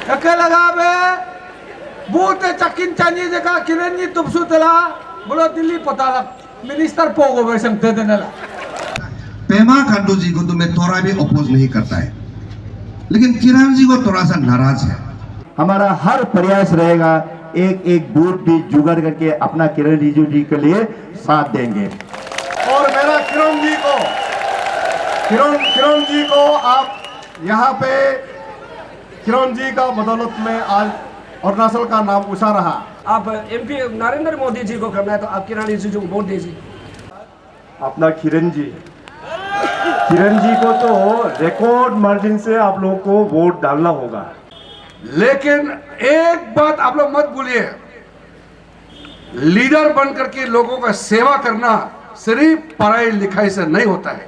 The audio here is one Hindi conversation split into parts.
Eke lagabe bute cakin canyi jeka kirenyi tupsu tela bolo Delhi potala minister pogo besang tedenela. Pema Khandu जी को तो मैं थोड़ा भी अपोज नहीं करता है, लेकिन किरण जी को थोड़ा सा नाराज है। हमारा हर प्रयास रहेगा एक एक बूथ भी जुगाड़ करके अपना किरण रिजिजू जी के लिए साथ देंगे। और मेरा किरण जी को आप यहाँ पे किरण जी का बदौलत में आज अरुणाचल का नाम ऊंचा रहा। आप एमपी नरेंद्र मोदी जी को करना है तो आप किरण रिजिजू को वोट दीजिए। अपना किरण जी को तो रिकॉर्ड मार्जिन से आप लोगों को वोट डालना होगा। लेकिन एक बात आप लोग मत भूलिए, लीडर बन करके लोगों का सेवा करना सिर्फ पढ़ाई लिखाई से नहीं होता है।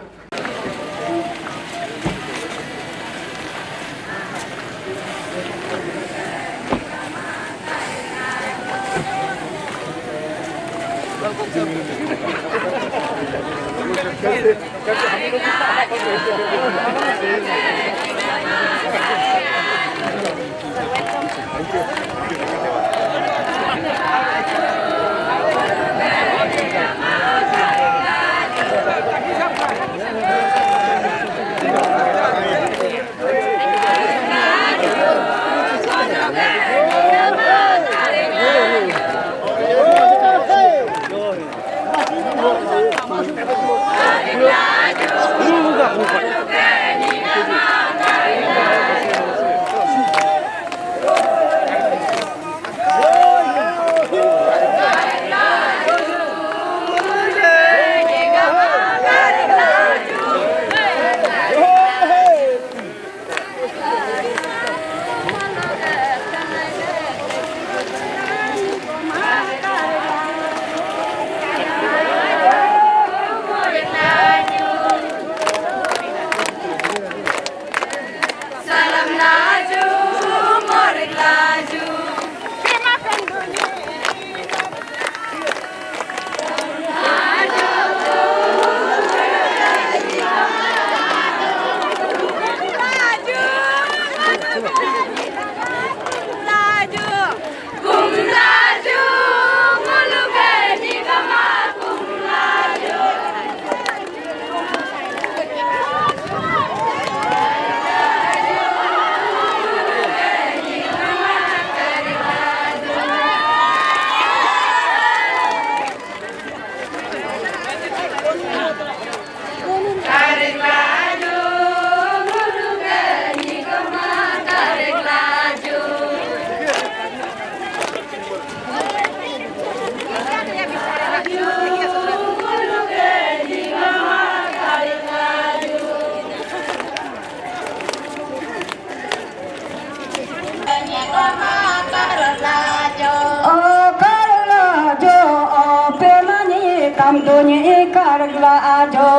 Dunia kargla ajo,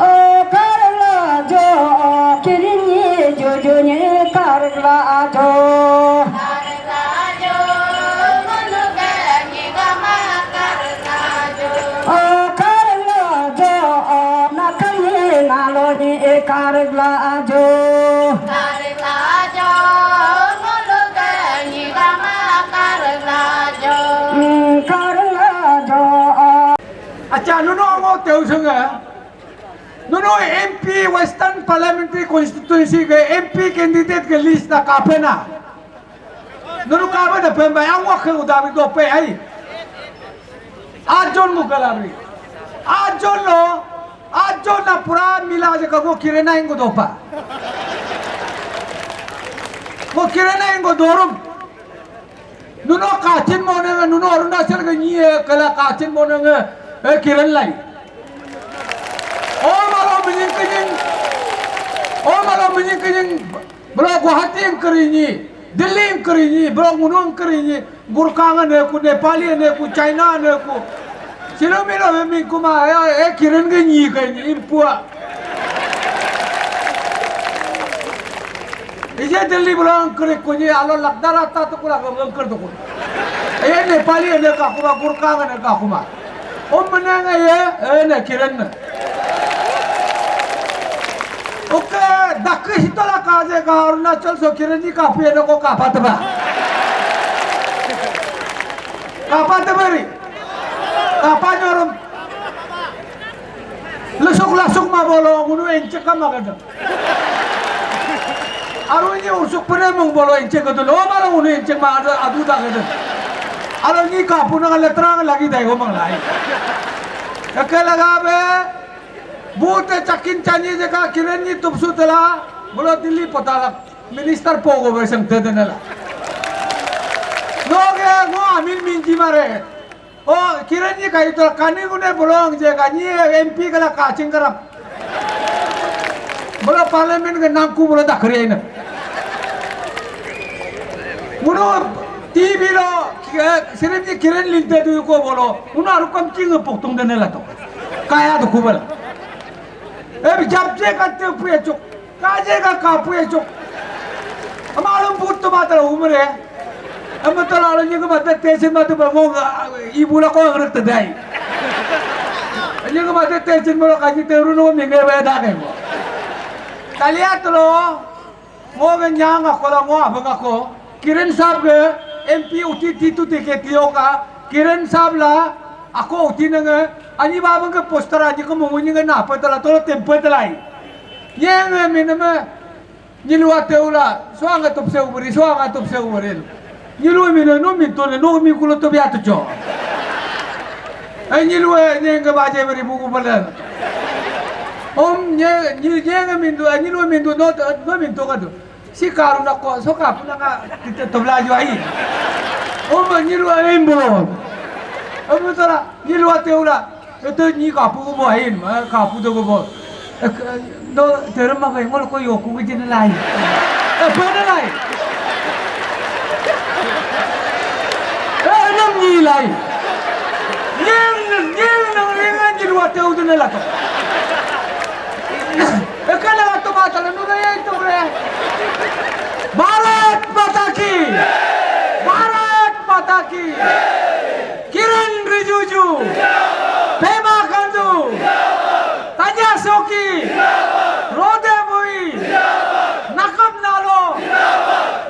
oh kargla ajo, kirini jojonya kargla ajo, oh kargla ajo, nakani naloni kargla ajo. अच्छा नुनो आमो तेउसंगा नुनो MP वेस्टर्न पार्लियामेंट्री कॉन्स्टिट्यूएंसी के MP कैंडिडेट के लिस्ट ना काफे ना नुनो काफे ना पे मैं आमो के उदावी दो पे आई आज जोन मुकलाबरी आज जोन ना पूरा मिला जे कगो किरेना इंगो दोपा वो किरेना इंगो दोरुम नुनो काचिन मोने नुनो अरुणाचल के नी कला काचिन मोने किरण लाई और मालो मिजिंग ब्लॉक गुवाहाटी करीनी दिल्ली करीनी ब्लॉक मुनुंग करीनी बुरकांग ने को नेपाली ने को चाइना ने को सिलो मिलो में कुमा ए किरण के नी करीनी इपुआ इजे दिल्ली ब्लॉक करे को ये आलो लगता रहता तो पूरा गम कर दो ए नेपाली ने का कुमा बुरकांग ने का कुमा ओ मनेंगे ये ने किरण दक्ष हितला काजे का अरुणाचल सो किरण जी काफी नको कापात बा कापात बरी कापा जोरम लसुक मा बोलो गुनु एंचे का मगद अरु ये उसुक पने मंग बोलो एंचे कदो लो मारो गुनु एंचे मा अदु दागद अरु ये कापू ना लेत्रा लगी दाई हो मंगलाई के लगा बे बूते चकिन चानी जगह किरण जी तुपसु तला बोलो दिल्ली पता लग मिनिस्टर पोगो बे संगते देनेला लोगे वो अमीन मिंजी मारे ओ किरण जी कही तो कानी गुने बोलोंग जे कानी एमपी कला काचिंग करम बोलो पार्लियामेंट के नाम को बोलो दखरे इन मुनो टीवी लो सिर्फ जी किरण लिखते तो को बोलो उन्हें रुकम चिंग पोक्तुंग देने लगा काया तो कुबल अब जब से करते पुए चुक काजे का कापुए चुक हमारे बूट तो बात रहा उम्र है अब तो लाल जी को बात तेज़ बात बंगोगा इबुला को रखते दाई जी को बात तेज़ बोलो काजी तेरुनो मिंगे बैठा के वो कलिया तो लो वो गंजांग अकोला वो अबंग अको किरण साहब के एमपी उठी तीतु टिकेटियों का किरण साहब ला अको उठी नंगे अनि बाबंग के पोस्टर आजी को मुंगनी के ना पता तो टेम्पर तलाई ये मैंने में निलुआ तेउला स्वांग तुपसे ऊपरी निलुआ मिले नो मिंटो ने नो मिकुलो तो बिया तो चो निलुआ ने के बाजे बरी बुकु बदल ओम ये के मिंटो निलुआ मिंटो नो मिंटो का तो सिकारू ना को सोका पुना का तबला जो आई ओम निलुआ एम्बो अब तो निलुआ तेउला तो नी कापू को बोहिन कापू तो को बो नो तेरे मगे मोल को योकू के जिन लाई पढ़ लाई नम नी लाई ये जिलवा ते उदने ला तो एकला तो बात नु रे तो रे भारत माता की किरण रिजिजू पेमा खांडू तन्या सोकी रोदे मुई नकम नालो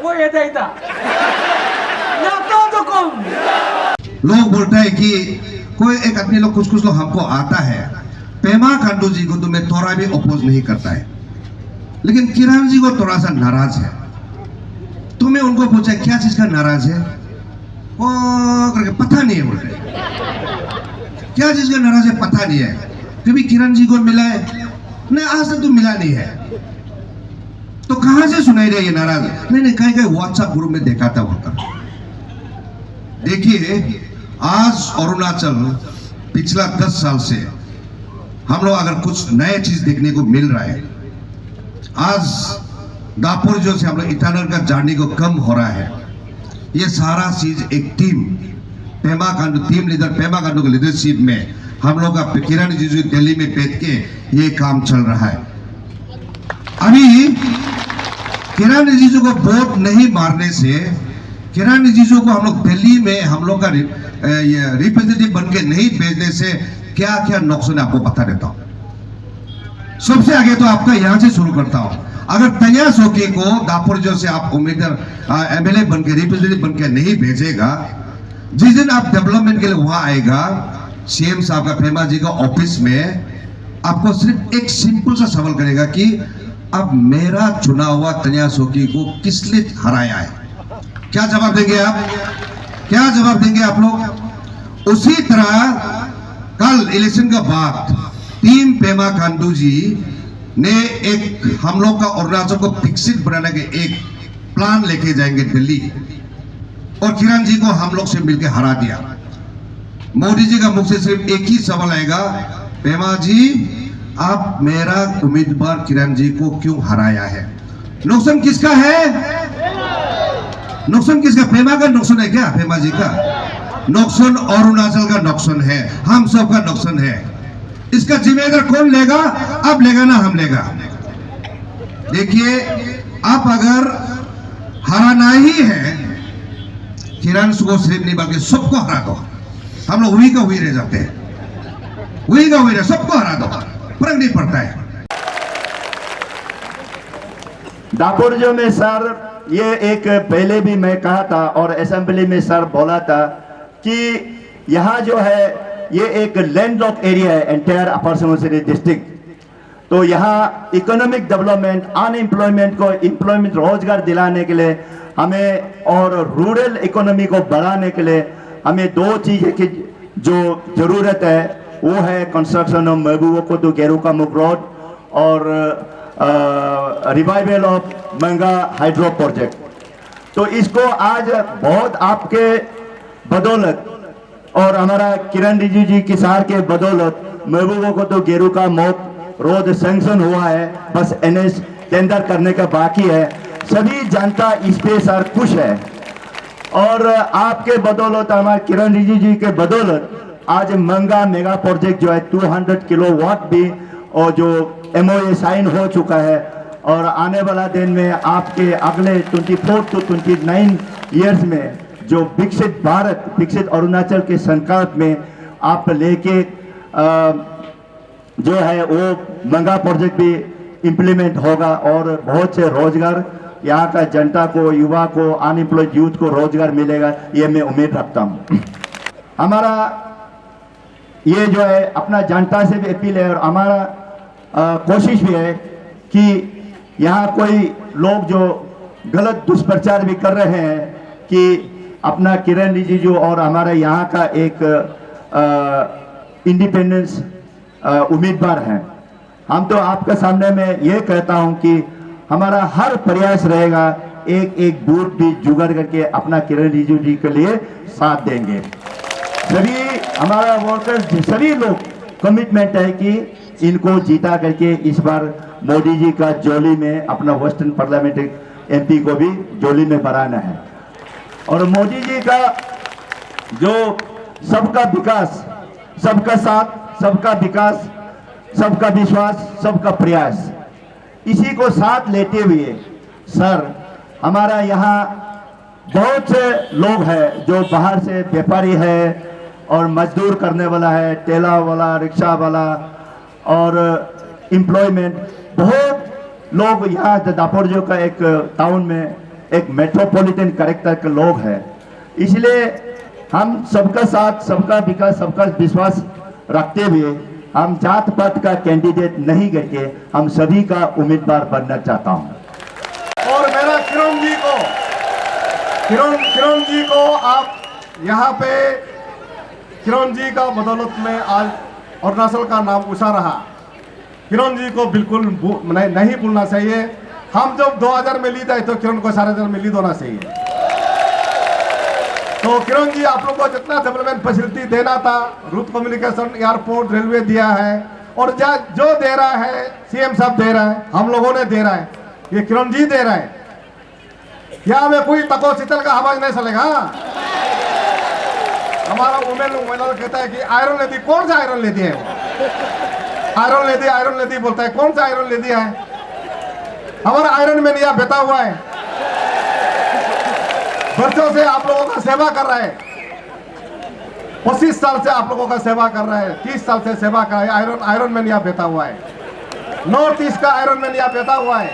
वो ये देता तो कौन लोग बोलते हैं कि कोई एक आदमी लोग कुछ लोग हमको आता है पेमा खांडू जी को तो मैं थोड़ा भी अपोज नहीं करता है लेकिन किरण जी को थोड़ा सा नाराज है तो मैं उनको पूछा क्या चीज का नाराज है वो करके पता नहीं है बोलते क्या चीज का नाराज है पता नहीं है कभी किरण जी को मिला है नहीं आज तक तो मिला नहीं है तो कहां से सुनाई रहा ये नाराज नहीं कहीं व्हाट्सएप ग्रुप में देखा था वहां देखिए आज अरुणाचल पिछला 10 साल से हम लोग अगर कुछ नए चीज देखने को मिल रहा है आज दापुर जो से हम लोग ईटानगर का जर्नी को कम हो रहा है ये सारा चीज एक team Pema Khandu team leader Pema Khandu के लीडरशिप में हम लोग का किरण जी दिल्ली में बैठ के ये काम चल रहा है अभी किरण रिजिजू को वोट नहीं मारने से किरण रिजिजू को हम लोग दिल्ली में हम लोग का रिप्रेजेंटेटिव बन के नहीं भेजने से क्या क्या नुकसान आपको बता देता हूं सबसे आगे तो आपका यहां से शुरू करता हूं अगर तन्या सोकी को दापुर जो से आप उम्मीदवार एमएलए बन के रिप्रेजेंटेटिव बन के नहीं भेजेगा जिस दिन आप डेवलपमेंट के लिए वहां आएगा सीएम साहब का पेमा जी का ऑफिस में आपको सिर्फ एक सिंपल सा सवाल करेगा कि अब मेरा चुना हुआ तन्या सोकी को किसने हराया है क्या जवाब देंगे आप लोग उसी तरह कल इलेक्शन के बाद टीम पेमा खांडू जी ने एक हम लोग का अरुणाचल को विकसित बनाने के एक प्लान लेके जाएंगे दिल्ली और किरण जी को हम लोग से मिलकर हरा दिया मोदी जी का मुख से सिर्फ एक ही सवाल आएगा पेमा जी आप मेरा उम्मीदवार किरण जी को क्यों हराया है नुकसान किसका है पेमा का नुकसान है क्या पेमा जी का नुकसान अरुणाचल का नुकसान है हम सब का नुकसान है इसका जिम्मेदार कौन लेगा आप लेगा ना हम लेगा देखिए आप अगर हराना ही है किरण को सिर्फ नहीं बल्कि सबको हरा दो हम लोग हुई का हुई रह जाते हैं सबको हरा दो फर्क नहीं पड़ता है दापोरिजो में सर ये एक पहले भी मैं कहा था और असेंबली में सर बोला था कि यहाँ जो है ये एक लैंडलॉक एरिया है एंटायर अपर सुबनसिरी डिस्ट्रिक्ट। तो यहाँ इकोनॉमिक डेवलपमेंट, अनएम्प्लॉयमेंट को एम्प्लॉयमेंट, रोजगार दिलाने के लिए हमें और रूरल इकोनॉमी को बढ़ाने के लिए हमें दो चीज़ें की जो ज़रूरत है वो है कंस्ट्रक्शन ऑफ महबूबा तो गेरुकामुख रोड और रिवाइवल ऑफ मंगा हाइड्रो प्रोजेक्ट। तो इसको आज बहुत आपके बदौलत और हमारा किरण रिजिजू जी की सार के बदौलत महबूबा तो गेरुकामुख रोड सैंक्शन हुआ है, बस NH टेंडर करने का बाकी है। सभी जनता इस पे सर खुश है और आपके बदौलत, हमारे किरण रिजिजू जी के बदौलत आज मंगा मेगा प्रोजेक्ट जो है 200 किलोवाट भी और जो MOA साइन हो चुका है और आने वाला दिन में आपके अगले 24 to 29 ईयर्स में जो विकसित भारत, विकसित अरुणाचल के संकल्प में आप लेके जो है वो मंगा प्रोजेक्ट भी इम्प्लीमेंट होगा और बहुत से रोजगार यहाँ का जनता को, युवा को, अनएम्प्लॉयड यूथ को रोजगार मिलेगा, ये मैं उम्मीद रखता हूँ। हमारा ये जो है अपना जनता से भी अपील है और हमारा कोशिश भी है कि यहाँ कोई लोग जो गलत दुष्प्रचार भी कर रहे हैं कि अपना किरण रिजिजू और हमारा यहाँ का एक इंडिपेंडेंस उम्मीदवार हैं। हम तो आपके सामने में ये कहता हूं कि हमारा हर प्रयास रहेगा, एक एक बूथ भी जुगाड़ करके अपना किरण रिजिजू जी के लिए साथ देंगे। सभी हमारा वर्कर्स, सभी लोग कमिटमेंट है कि इनको जीता करके इस बार मोदी जी का जोली में अपना वेस्टर्न पार्लियामेंट्री MP को भी जोली में भराना है। और मोदी जी का जो सबका विकास, सबका साथ, सबका विकास, सबका विश्वास, सबका प्रयास, इसी को साथ लेते हुए सर हमारा यहाँ बहुत से लोग हैं जो बाहर से व्यापारी है और मजदूर करने वाला है, ठेला वाला, रिक्शा वाला और एम्प्लॉयमेंट, बहुत लोग यहाँ दापोरिजो का एक टाउन में एक मेट्रोपॉलिटन कैरेक्टर के लोग हैं। इसलिए हम सबका साथ, सबका विकास, सबका विश्वास रखते हुए हम जात पात का कैंडिडेट नहीं करके हम सभी का उम्मीदवार बनना चाहता हूं। और मेरा किरण जी को आप यहाँ पे किरण जी का बदौलत में आज अरुणाचल का नाम ऊंचा रहा। किरण जी को बिल्कुल नहीं भूलना चाहिए। हम जब 2000 में लीड आए तो किरण को 4000 में लीड होना चाहिए। तो किरण जी आप लोग को जितना डेवलपमेंट फैसिलिटी देना था, रूट कम्युनिकेशन, एयरपोर्ट, रेलवे दिया है और जो दे रहा है CM साहब दे रहा है, हम लोगों ने दे रहा है, ये किरण जी दे रहा है। यहाँ में कोई तको शीतल का आवाज नहीं चलेगा। हमारा महिला कहता है कि आयरन ले दी, कौन सा आयरन ले दिया है? आयरन ले दी बोलता है, कौन सा आयरन ले दिया है? हमारा आयरन मैन यहाँ बैठा हुआ है, बच्चों से आप लोगों का सेवा कर रहा है, 25 साल से आप लोगों का सेवा कर रहा है, 30 साल से सेवा कर रहा है। आयरन मैन यहाँ बैठा हुआ है, नॉर्थ ईस्ट का आयरन मैन यहाँ बैठा हुआ है।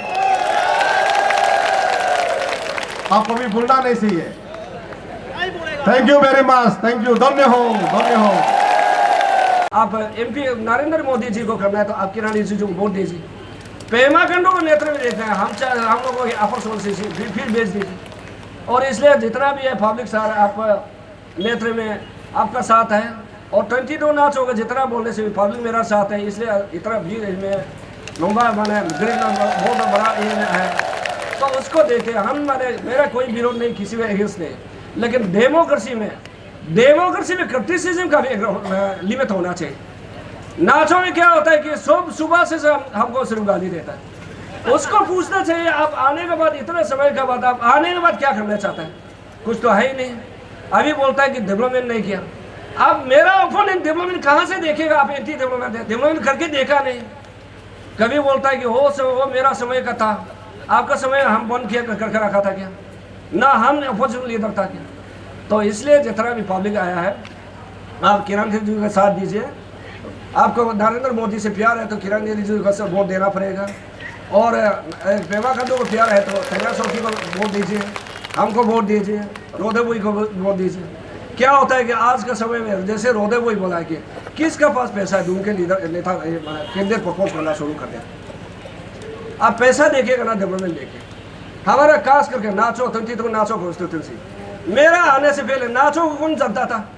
आपको भी भूलना नहीं चाहिए। Thank you very much, thank you, धन्य हो, धन्य हो। आप MP नरेंद्र मोदी जी को करना है तो आप किरण रिजिजू को वोट दीजिए। पेमा खंडों को नेतृत्व देते हैं, हम लोगों की अपर सुबनसिरी फिर भेज दीजिए। और इसलिए जितना भी है पब्लिक सार आप नेतृत्व में आपका साथ है और 22 नाच होगा, जितना बोलने से भी पब्लिक मेरा साथ है। इसलिए इतना भी इसमें लंबा बना बहुत बड़ा ये है तो उसको देखे हम मेरा कोई विरोध नहीं, किसी भी अगेंस्ट नहीं। लेकिन डेमोक्रेसी में क्रिटिसिज्म का भी एक लिमिट होना चाहिए। नाचों में क्या होता है कि सुबह से हमको सिर्फ गाली देता है, उसको पूछना चाहिए आप आने के बाद, इतने समय के बाद आप आने के बाद क्या करना चाहते हैं? कुछ तो है ही नहीं। अभी बोलता है कि डेवलपमेंट नहीं किया। अब मेरा ओपोनेंट डेवलपमेंट कहाँ से देखेगा? आप एंटी डेवलपमेंट करके देखा नहीं। कभी बोलता है कि वो मेरा समय का था, आपका समय हम बंद किया करके रखा था क्या? ना हम अपोजिशन लीडर था क्या? तो इसलिए जितना भी पब्लिक आया है आप किरण रिजिजू का साथ दीजिए। आपको नरेंद्र मोदी से प्यार है तो किरण रिजिजू को वोट देना पड़ेगा। और पेमा खांडू को प्यार है तो तेंगा सोकी को वोट दीजिए, हमको वोट दीजिए, रोदेबुई को वोट दीजिए। क्या होता है कि आज का समय में जैसे रोदेबुई बोला है कि किसका पास पैसा है, उनके लीडर नेता कैंडिडेट प्रपोज करना शुरू कर दिया। आप पैसा देखिएगा ना, डेवलपमेंट देखिए। हमारा खास करके नाचो तंती तो नाचो कॉन्स्टिट्यूंसी, मेरा आने से पहले नाचो को कौन जानता था?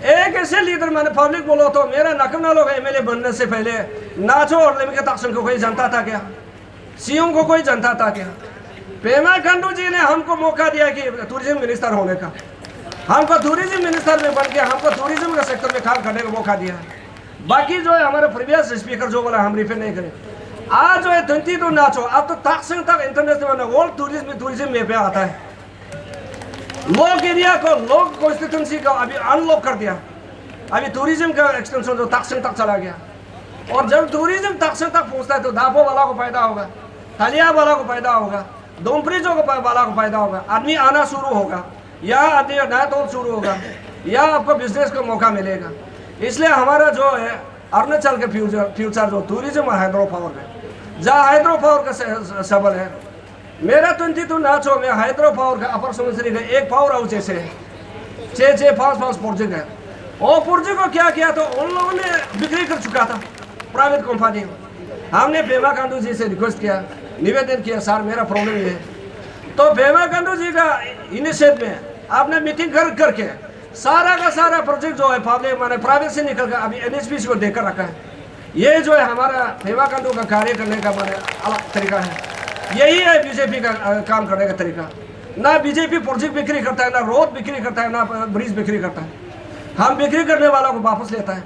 एक ऐसे लीडर मैंने पब्लिक बोलो तो मेरा नकम नालों का एमएलए बनने से पहले नाचो और लेमिका ताक्सन को कोई जानता था क्या? सीएम को कोई जानता था क्या? पेमा खांडू जी ने हमको मौका दिया कि टूरिज्म मिनिस्टर होने का, हमको टूरिज्म मिनिस्टर में बन के हमको टूरिज्म का सेक्टर में काम करने का मौका दिया। बाकी जो है हमारे प्रीवियस स्पीकर जो बोला हम रिफर नहीं करें। आज जो है 22 नाचो, अब तो ताक्सन तक इंटरनेशनल वर्ल्ड टूरिज्म में पे आता है। लोग एरिया को, लोग कॉन्स्टिट्यूंसी को अभी अनलॉक कर दिया। अभी टूरिज्म का एक्सटेंशन जो ताक्सन तक चला गया, और जब टूरिज्म ताक्सन तक पहुंचता है तो दापो वाला को फायदा होगा, थालिया वाला को फायदा होगा, डोमप्रीजो को वाला को फायदा होगा, आदमी आना शुरू होगा, या आदमी नया तौर शुरू होगा, या आपको बिजनेस का मौका मिलेगा। इसलिए हमारा जो है अरुणाचल के फ्यूचर जो टूरिज्म हाइड्रो पावर में, जहाँ हाइड्रो पावर का सबल है, मेरा 22 नाचो में हाइड्रो पावर का अपर सुबनसिरी का एक पावर हाउस जैसे है, 6-5 प्रोजेक्ट है। वो प्रोजेक्ट को क्या किया तो उन लोगों ने बिक्री कर चुका था प्राइवेट कंपनी। हमने पेमा खांडू जी से रिक्वेस्ट किया, निवेदन किया, सर मेरा प्रॉब्लम ये है। तो पेमा खांडू जी का इनिशिएटिव में आपने मीटिंग करके सारा का सारा प्रोजेक्ट जो है पब्लिक माने प्राइवेट से निकल कर अभी एनएचपीसी को देकर रखा है। ये जो है हमारा पेमा खांडू का कार्य करने का माने अलग तरीका है। यही है बीजेपी का काम करने का तरीका। ना बीजेपी प्रोजेक्ट बिक्री करता है, ना रोड बिक्री करता है, ना ब्रिज बिक्री करता है। हम बिक्री करने वालों को वापस लेता है,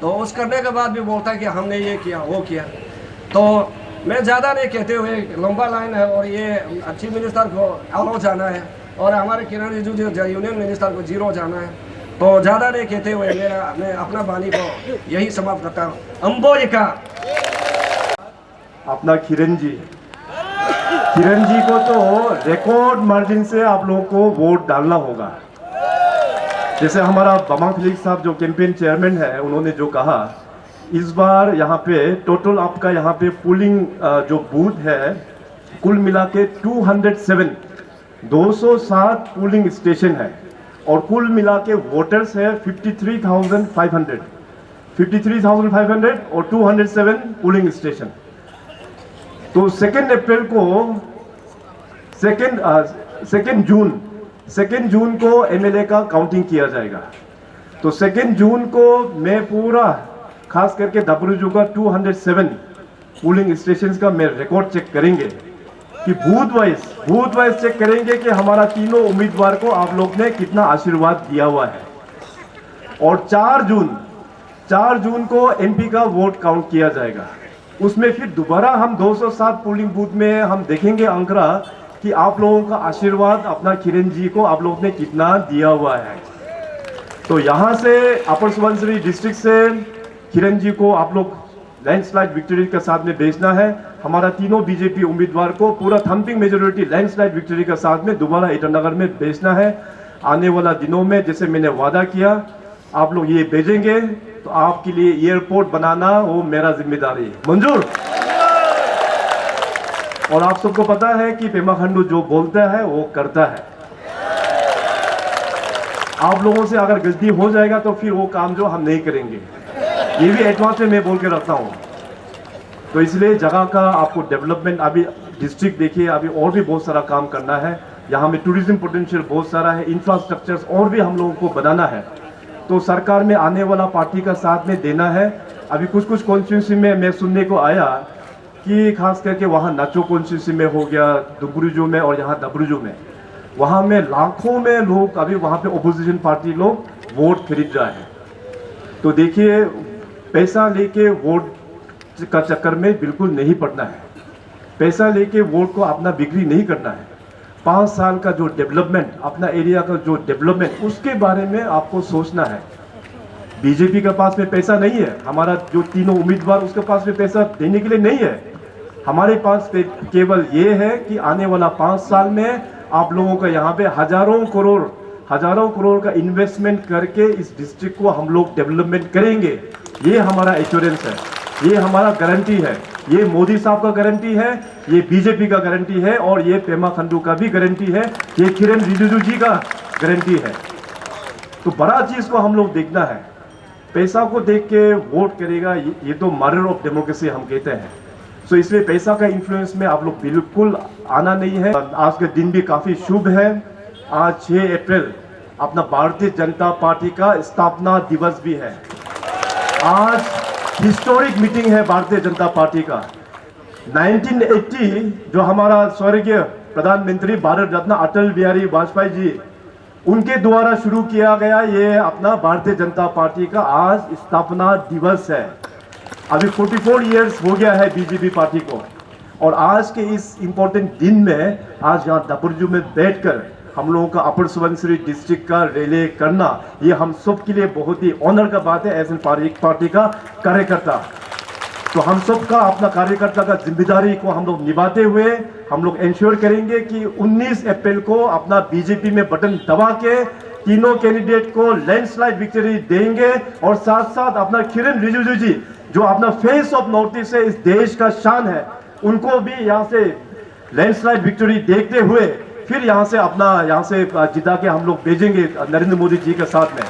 तो उस करने के बाद भी बोलता है कि हमने ये किया वो किया। तो मैं ज़्यादा नहीं कहते हुए, लंबा लाइन है और ये चीफ मिनिस्टर को अलो जाना है और हमारे किरण रिजिजू जो यूनियन मिनिस्टर को 0 जाना है। तो ज़्यादा नहीं कहते हुए मैं अपना वाणी को यही समाप्त करता हूँ। अंबोलिका अपना किरण जी को तो रिकॉर्ड मार्जिन से आप लोगों को वोट डालना होगा। जैसे हमारा बमांग खलीक साहब जो कैंपेन चेयरमैन है, उन्होंने जो कहा, इस बार यहाँ पे टोटल आपका यहाँ पे पोलिंग जो बूथ है कुल मिला के 207 पोलिंग स्टेशन है और कुल मिला के वोटर्स है 53,500 और 207 पोलिंग स्टेशन। तो 2 अप्रैल को 2 जून को एमएलए का काउंटिंग किया जाएगा। तो 2 जून को मैं पूरा खास करके दापोरिजो का 207 पोलिंग स्टेशंस का मैं रिकॉर्ड चेक करेंगे कि बूथ वाइज चेक करेंगे कि हमारा तीनों उम्मीदवार को आप लोग ने कितना आशीर्वाद दिया हुआ है। और 4 जून को एमपी का वोट काउंट किया जाएगा। उसमें फिर दोबारा हम 207 पोलिंग बूथ में हम देखेंगे आंकड़ा कि आप लोगों का आशीर्वाद अपना किरण जी को आप लोगों ने कितना दिया हुआ है। तो यहाँ से अपर सुबनसिरी डिस्ट्रिक्ट से किरण जी को आप लोग लैंडस्लाइड विक्ट्री के साथ में भेजना है। हमारा तीनों बीजेपी उम्मीदवार को पूरा थम्पिंग मेजोरिटी लैंडस्लाइड विक्ट्री के साथ में दोबारा ईटानगर में भेजना है। आने वाला दिनों में जैसे मैंने वादा किया, आप लोग ये भेजेंगे तो आपके लिए एयरपोर्ट बनाना वो मेरा जिम्मेदारी है। मंजूर? और आप सबको पता है कि पेमा खांडू जो बोलता है वो करता है। आप लोगों से अगर गलती हो जाएगा तो फिर वो काम जो हम नहीं करेंगे, ये भी एडवांस में मैं बोल के रखता हूँ। तो इसलिए जगह का आपको डेवलपमेंट, अभी डिस्ट्रिक्ट देखिए, अभी और भी बहुत सारा काम करना है। यहाँ में टूरिज्म पोटेंशियल बहुत सारा है, इंफ्रास्ट्रक्चर्स और भी हम लोगों को बनाना है। तो सरकार में आने वाला पार्टी का साथ में देना है। अभी कुछ कॉन्स्टिट्यूंसी में मैं सुनने को आया कि खास करके वहाँ नाचो कॉन्स्टिट्यूंसी में हो गया, दुबरुजो में और यहाँ दबरुजो में, वहाँ में लाखों में लोग अभी वहाँ पे ओपोजिशन पार्टी लोग वोट खरीद रहा है। तो देखिए, पैसा लेके वोट का चक्कर में बिल्कुल नहीं पड़ना है। पैसा लेके वोट को अपना बिक्री नहीं करना है। 5 साल का जो डेवलपमेंट, अपना एरिया का जो डेवलपमेंट, उसके बारे में आपको सोचना है। बीजेपी के पास में पैसा नहीं है, हमारा जो तीनों उम्मीदवार उसके पास में पैसा देने के लिए नहीं है। हमारे पास केवल ये है कि आने वाला 5 साल में आप लोगों का यहाँ पे हजारों करोड़ का इन्वेस्टमेंट करके इस डिस्ट्रिक्ट को हम लोग डेवलपमेंट करेंगे। ये हमारा एश्योरेंस है। ये हमारा गारंटी है, ये मोदी साहब का गारंटी है, ये बीजेपी का गारंटी है और ये पेमा खंडू का भी गारंटी है, ये किरण रिजिजू जी का गारंटी है। तो बड़ा चीज को हम लोग देखना है, पैसा को देख के वोट करेगा ये तो मर्डर ऑफ डेमोक्रेसी हम कहते हैं। सो इसलिए पैसा का इन्फ्लुएंस में आप लोग बिल्कुल आना नहीं है। आज का दिन भी काफी शुभ है, आज 6 अप्रैल अपना भारतीय जनता पार्टी का स्थापना दिवस भी है। आज हिस्टोरिक मीटिंग है भारतीय जनता पार्टी का। 1980 जो हमारा स्वर्गीय प्रधानमंत्री भारत रत्न अटल बिहारी वाजपेयी जी उनके द्वारा शुरू किया गया ये अपना भारतीय जनता पार्टी का आज स्थापना दिवस है। अभी 44 इयर्स हो गया है बीजेपी पार्टी को, और आज के इस इंपॉर्टेंट दिन में आज यहाँ दापोरिजो में बैठकर हम लोगों का अपर सुबनसिरी डिस्ट्रिक्ट का रिले करना ये हम सब के लिए बहुत ही ऑनर का बात है एज एन पार्टी का कार्यकर्ता। तो हम सब का अपना कार्यकर्ता का जिम्मेदारी को हम लोग निभाते हुए हम लोग इंश्योर करेंगे कि 19 अप्रैल को अपना बीजेपी में बटन दबा के तीनों कैंडिडेट को लैंडस्लाइड विक्ट्री देंगे, और साथ साथ अपना किरण रिजिजू जी जो अपना फेस ऑफ नॉर्थ ईस्ट है, इस देश का शान है, उनको भी यहाँ से लैंडस्लाइड विक्ट्री देखते हुए फिर यहाँ से जिता के हम लोग भेजेंगे नरेंद्र मोदी जी के साथ में।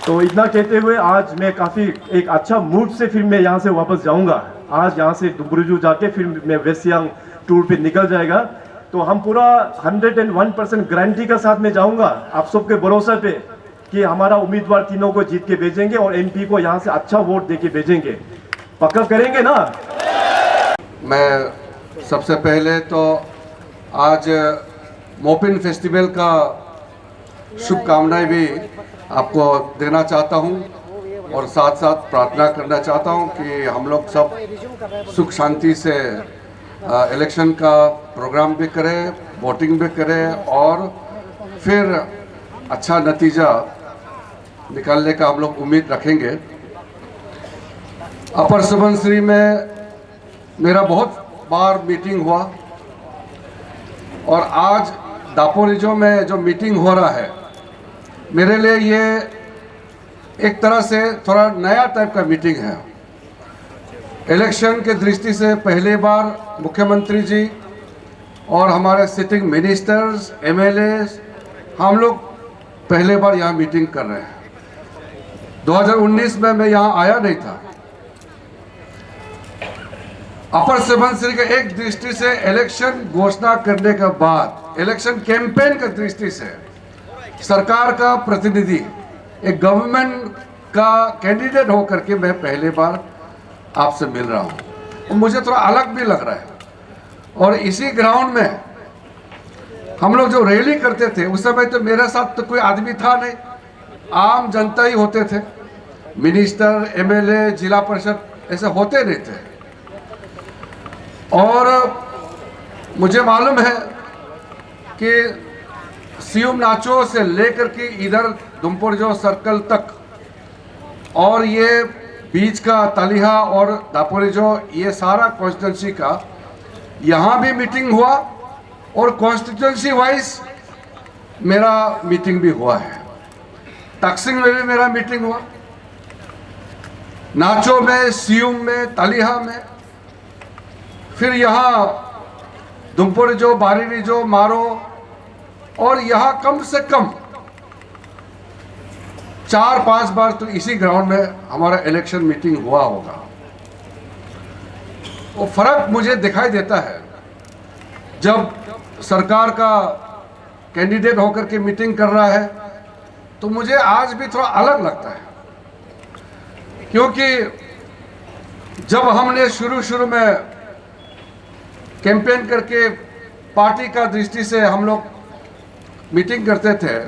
तो इतना कहते हुए आज मैं काफी एक अच्छा मूड से फिर मैं यहाँ से वापस जाऊंगा। आज यहाँ से दापोरिजो जाके फिर मैं वेस्ट सियांग टूर पे निकल जाएगा। तो हम पूरा 101% गारंटी के साथ में जाऊंगा आप सबके भरोसे पे कि हमारा उम्मीदवार तीनों को जीत के भेजेंगे और एमपी को यहाँ से अच्छा वोट दे के भेजेंगे। पक्का करेंगे ना? मैं सबसे पहले तो आज मोपिन फेस्टिवल का शुभकामनाएं भी आपको देना चाहता हूं, और साथ साथ प्रार्थना करना चाहता हूं कि हम लोग सब सुख शांति से इलेक्शन का प्रोग्राम भी करें, वोटिंग भी करें, और फिर अच्छा नतीजा निकालने का हम लोग उम्मीद रखेंगे। अपर सुबनसिरी में मेरा बहुत बार मीटिंग हुआ, और आज दापोरिजो में जो मीटिंग हो रहा है मेरे लिए ये एक तरह से थोड़ा नया टाइप का मीटिंग है। इलेक्शन के दृष्टि से पहली बार मुख्यमंत्री जी और हमारे सिटिंग मिनिस्टर्स, एमएलएस, हम लोग पहले बार यहाँ मीटिंग कर रहे हैं। 2019 में मैं यहाँ आया नहीं था। अपर सुबनसिरी के एक दृष्टि से इलेक्शन घोषणा करने के बाद इलेक्शन कैंपेन की दृष्टि से सरकार का प्रतिनिधि, एक गवर्नमेंट का कैंडिडेट होकर के मैं पहली बार आपसे मिल रहा हूं, और मुझे थोड़ा अलग भी लग रहा है। और इसी ग्राउंड में हम लोग जो रैली करते थे उस समय तो मेरे साथ तो कोई आदमी था नहीं, आम जनता ही होते थे, मिनिस्टर, एमएलए, जिला परिषद ऐसे होते नहीं थे। और मुझे मालूम है कि सियुम नाचो से लेकर के इधर दापोरिजो सर्कल तक, और ये बीच का तालिहा और दापोरिजो, ये सारा कॉन्स्टिट्यूंसी का यहाँ भी मीटिंग हुआ, और कॉन्स्टिट्यूंसी वाइज मेरा मीटिंग भी हुआ है। तकसिंग में भी मेरा मीटिंग हुआ, नाचो में, सियुम में, तालिहा में, फिर यहाँ दापोरिजो, बारीरिजो, मारो, और यहाँ कम से कम 4-5 बार तो इसी ग्राउंड में हमारा इलेक्शन मीटिंग हुआ होगा। वो फर्क मुझे दिखाई देता है जब सरकार का कैंडिडेट होकर के मीटिंग कर रहा है, तो मुझे आज भी थोड़ा अलग लगता है, क्योंकि जब हमने शुरू में कैंपेन करके पार्टी का दृष्टि से हम लोग मीटिंग करते थे,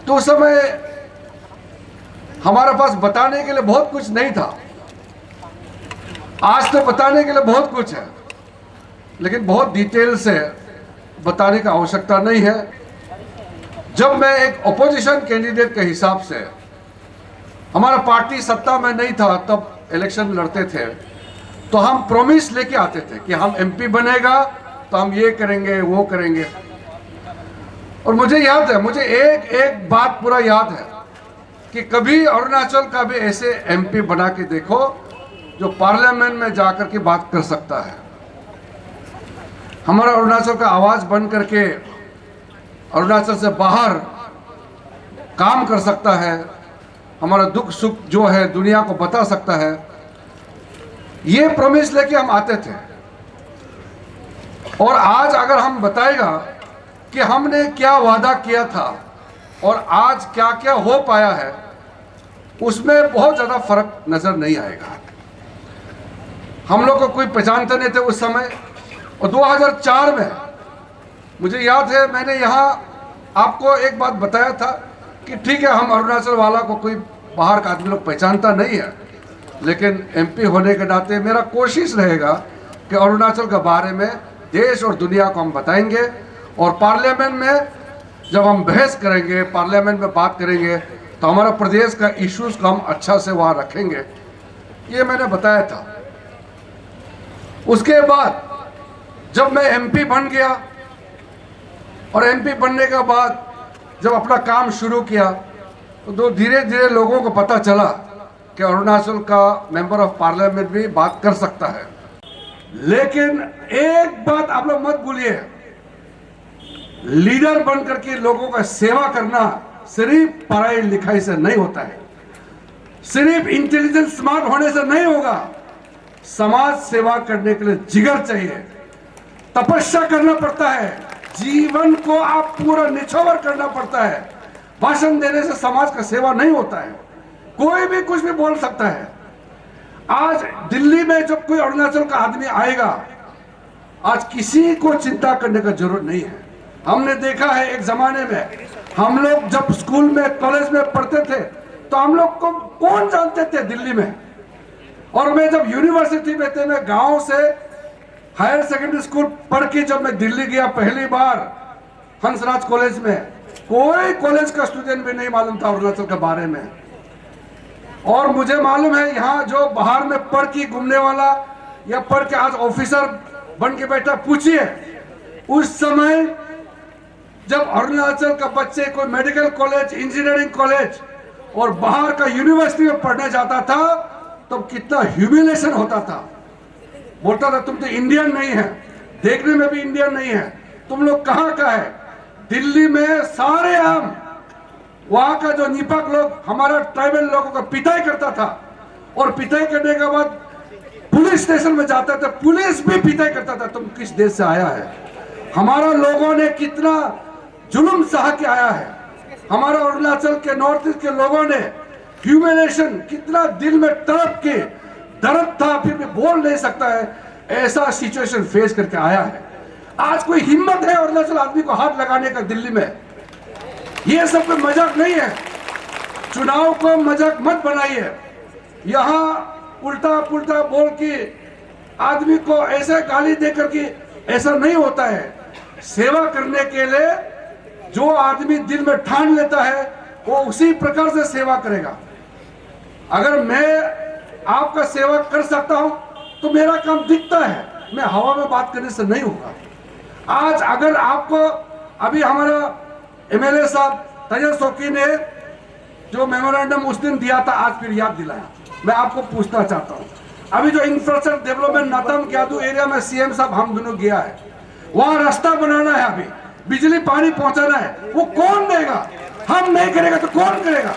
तो उस समय हमारे पास बताने के लिए बहुत कुछ नहीं था। आज तो बताने के लिए बहुत कुछ है, लेकिन बहुत डिटेल से बताने की आवश्यकता नहीं है। जब मैं एक ओपोजिशन कैंडिडेट के हिसाब से, हमारा पार्टी सत्ता में नहीं था तब इलेक्शन लड़ते थे, तो हम प्रॉमिस लेके आते थे कि हम एमपी बनेगा तो हम ये करेंगे, वो करेंगे। और मुझे याद है, मुझे एक बात पूरा याद है कि कभी अरुणाचल का भी ऐसे एमपी बना के देखो जो पार्लियामेंट में जाकर के बात कर सकता है। हमारा अरुणाचल का आवाज बन करके अरुणाचल से बाहर काम कर सकता है, हमारा दुख सुख जो है दुनिया को बता सकता है। ये प्रॉमिस लेके हम आते थे और आज अगर हम बताएगा कि हमने क्या वादा किया था और आज क्या क्या हो पाया है, उसमें बहुत ज़्यादा फर्क नजर नहीं आएगा। हम लोग को कोई पहचानते नहीं थे उस समय। और 2004 में मुझे याद है मैंने यहाँ आपको एक बात बताया था कि ठीक है हम अरुणाचल वाला को कोई बाहर का आदमी लोग पहचानता नहीं है, लेकिन एमपी होने के नाते मेरा कोशिश रहेगा कि अरुणाचल के बारे में देश और दुनिया को हम बताएंगे। और पार्लियामेंट में जब हम बहस करेंगे, पार्लियामेंट में बात करेंगे, तो हमारा प्रदेश का इश्यूज को हम अच्छा से वहाँ रखेंगे, ये मैंने बताया था। उसके बाद जब मैं एमपी बन गया और एमपी बनने के बाद जब अपना काम शुरू किया तो धीरे धीरे लोगों को पता चला कि अरुणाचल का मेंबर ऑफ पार्लियामेंट भी बात कर सकता है। लेकिन एक बात आप लोग मत भूलिए, लीडर बनकर के लोगों का सेवा करना सिर्फ पढ़ाई लिखाई से नहीं होता है, सिर्फ इंटेलिजेंस स्मार्ट होने से नहीं होगा। समाज सेवा करने के लिए जिगर चाहिए, तपस्या करना पड़ता है, जीवन को आप पूरा निछावर करना पड़ता है। भाषण देने से समाज का सेवा नहीं होता है, कोई भी कुछ भी बोल सकता है। आज दिल्ली में जब कोई अरुणाचल का आदमी आएगा, आज किसी को चिंता करने का जरूरत नहीं है। हमने देखा है एक जमाने में हम लोग जब स्कूल में कॉलेज में पढ़ते थे तो हम लोग को कौन जानते थे दिल्ली में। और मैं जब यूनिवर्सिटी में थे, मैं गांव से हायर सेकेंडरी स्कूल पढ़ के जब मैं दिल्ली गया पहली बार हंसराज कॉलेज में, कोई कॉलेज का स्टूडेंट भी नहीं मालूम था अरुणाचल के बारे में। और मुझे मालूम है यहाँ जो बाहर में पढ़ के घूमने वाला या पढ़ के आज ऑफिसर बन के बैठा, पूछिए उस समय जब अरुणाचल का बच्चे कोई मेडिकल कॉलेज, इंजीनियरिंग कॉलेज और बाहर का यूनिवर्सिटी में पढ़ने जाता था तो कितना ह्यूमिलेशन होता था। बोलता था तुम तो इंडियन नहीं है, देखने में भी इंडियन नहीं है, तुम लोग कहाँ का है। दिल्ली में सारे आम वहां का जो निपाक लोग हमारा ट्राइबल लोगों का पिटाई करता था और पिटाई करने के बाद पुलिस स्टेशन में जाता था, पुलिस भी पिटाई करता था, तुम किस देश से आया है। हमारा लोगों ने कितना जुल्म सहा के आया है। हमारा अरुणाचल के नॉर्थ ईस्ट के लोगों ने ह्यूमिलेशन कितना दिल में तड़प के दर्द था, फिर भी बोल नहीं सकता है, ऐसा सिचुएशन फेस करके आया है। आज कोई हिम्मत है अरुणाचल आदमी को हाथ लगाने का दिल्ली में? ये सब कोई मजाक नहीं है। चुनाव को मजाक मत बनाइए। यहाँ उल्टा पुल्टा बोल के आदमी को ऐसे गाली देकर के ऐसा नहीं होता है। सेवा करने के लिए जो आदमी दिल में ठान लेता है वो उसी प्रकार से सेवा करेगा। अगर मैं आपका सेवा कर सकता हूं तो मेरा काम दिखता है, मैं हवा में बात करने से नहीं होगा। आज अगर आपको अभी हमारा एमएलए साहब तजर सोकी ने जो मेमोरेंडम उस दिन दिया था, आज फिर याद दिलाया। मैं आपको पूछना चाहता हूं, अभी जो इंफ्रास्ट्रक्चर डेवलपमेंट नातम ग्यादू एरिया में सीएम साहब हम दोनों गया है, वहां रास्ता बनाना है, अभी बिजली पानी पहुंचाना है, वो कौन देगा? हम नहीं करेगा तो कौन करेगा?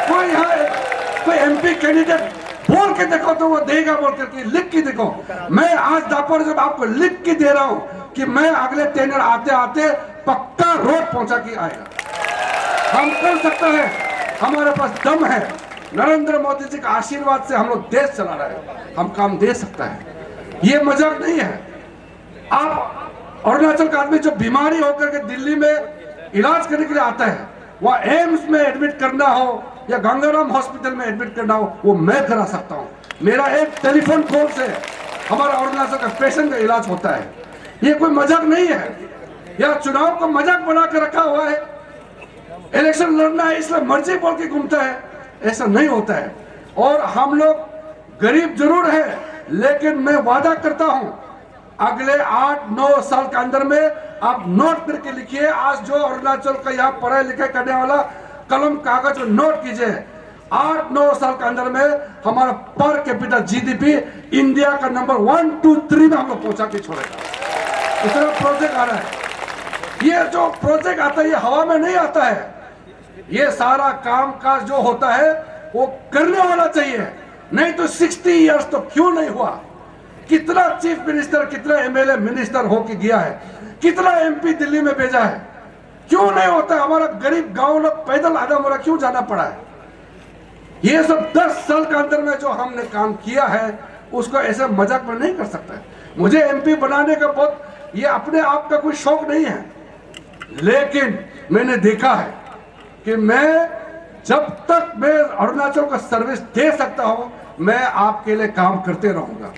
कोई यहाँ कोई एमपी कैंडिडेट बोल के देखो तो वो देगा, बोल करके लिख के देखो। मैं आज दापर जब आपको लिख के दे रहा हूं कि मैं अगले टेंडर आते आते पक्का रोड पहुंचा के आएगा। हम कर सकते हैं, हमारे पास दम है। नरेंद्र मोदी जी का आशीर्वाद से हम लोग देश चला रहे हैं, हम काम दे सकता है। ये मजाक नहीं है। आप अरुणाचल का आदमी जो बीमारी होकर के दिल्ली में इलाज करने के लिए आता है, वह एम्स में एडमिट करना हो या गंगाराम हॉस्पिटल में एडमिट करना हो, वो मैं करा सकता हूं। मेरा एक टेलीफोन कॉल से हमारा अरुणाचल का पेशेंट का इलाज होता है। ये कोई मजाक नहीं है। या चुनाव को मजाक बना के रखा हुआ है, इलेक्शन लड़ना है इसलिए मर्जी बोल के घूमता है, ऐसा नहीं होता है। और हम लोग गरीब जरूर है, लेकिन मैं वादा करता हूं अगले 8-9 साल के अंदर में आप नोट करके लिखिए। आज जो अरुणाचल का यहाँ पढ़ाई लिखाई करने वाला कलम कागज नोट कीजिए, 8-9 साल के अंदर में हमारा पर कैपिटल जीडीपी इंडिया का नंबर 1, 2, 3 में हम लोग पहुंचा के छोड़ेगा। इतना प्रोजेक्ट आ रहा है। ये जो प्रोजेक्ट आता है ये हवा में नहीं आता है। ये सारा काम काज जो होता है वो करने वाला चाहिए, नहीं तो 60 इयर्स तो क्यों नहीं हुआ। कितना चीफ मिनिस्टर, कितना एमएलए मिनिस्टर होके गया है, कितना एमपी दिल्ली में भेजा है, क्यों नहीं होता। हमारा गरीब गांव लोग पैदल आधा मोरा क्यों जाना पड़ा है। ये सब 10 साल के अंदर में जो हमने काम किया है उसको ऐसे मजाक में नहीं कर सकता। मुझे एमपी बनाने का बहुत, ये अपने आप का कोई शौक नहीं है, लेकिन मैंने देखा है कि मैं जब तक मैं अरुणाचल को सर्विस दे सकता हूं मैं आपके लिए काम करते रहूंगा।